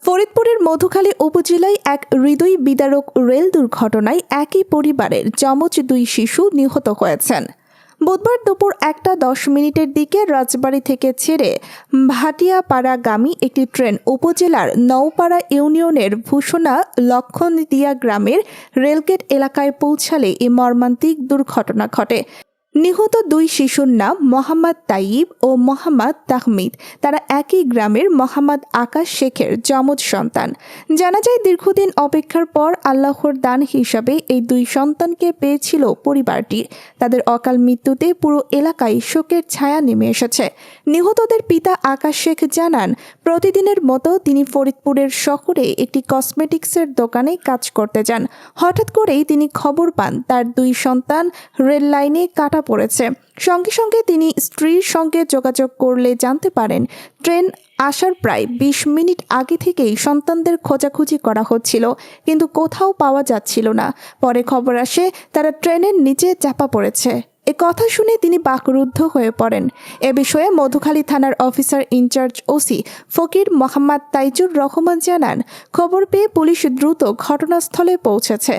ফরিদপুরের মধুখালী উপজেলায় এক হৃদয় বিদারক রেল দুর্ঘটনায় একই পরিবারের যমজ 2 শিশু নিহত হয়েছেন। বুধবার দুপুর 1:10 দিকে রাজবাড়ী থেকে ছেড়ে ভাটিয়াপাড়াগামী একটি ট্রেন উপজেলার নওপাড়া ইউনিয়নের ভূষণা লক্ষণদিয়া গ্রামের রেলগেট এলাকায় পৌঁছালে এই মর্মান্তিক দুর্ঘটনা ঘটে। নিহত 2 শিশুর নাম মোহাম্মদ তাইব ও মোহাম্মদ তাহমিদ। তারা একই গ্রামের মোহাম্মদ আকাশ শেখের যমজ সন্তান। জানা যায়, দীর্ঘদিন অপেক্ষার পর আল্লাহর দান হিসাবে এই 2 সন্তানকে পেয়েছিল পরিবারটি। তাদের অকাল মৃত্যুতে পুরো এলাকায় শোকের ছায়া নেমে এসেছে। নিহতদের পিতা আকাশ শেখ জানান, প্রতিদিনের মতো তিনি ফরিদপুরের শহরে একটি কসমেটিক্সের দোকানে কাজ করতে যান। হঠাৎ করেই তিনি খবর পান তার 2 সন্তান রেল লাইনে কাটা পড়েছে। সঙ্গে সঙ্গে তিনি স্ত্রীর সঙ্গে যোগাযোগ করলে জানতে পারেন, ট্রেন আসার প্রায় 20 মিনিট আগে থেকেই সন্তানদের খোঁজাখুঁজি করা হচ্ছিল, কিন্তু কোথাও পাওয়া যাচ্ছিল না। পরে খবর আসে তারা ট্রেনের নিচে চাপা পড়েছে। এ কথা শুনে তিনি বাকরুদ্ধ হয়ে পড়েন। এ বিষয়ে মধুখালী থানার অফিসার ইনচার্জ ওসি ফকির মোহাম্মদ তাইজুর রহমান জানান, খবর পেয়ে পুলিশ দ্রুত ঘটনাস্থলে পৌঁছেছে।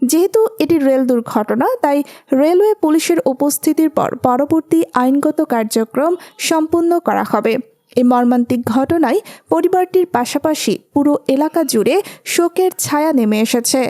যেহেতু এটি রেল দুর্ঘটনা, তাই রেলওয়ে পুলিশের উপস্থিতির পর পরবর্তী আইনগত কার্যক্রম সম্পূর্ণ করা হবে। এই মর্মান্তিক ঘটনায় পরিবারটির পাশাপাশি পুরো এলাকা জুড়ে শোকের ছায়া নেমে এসেছে।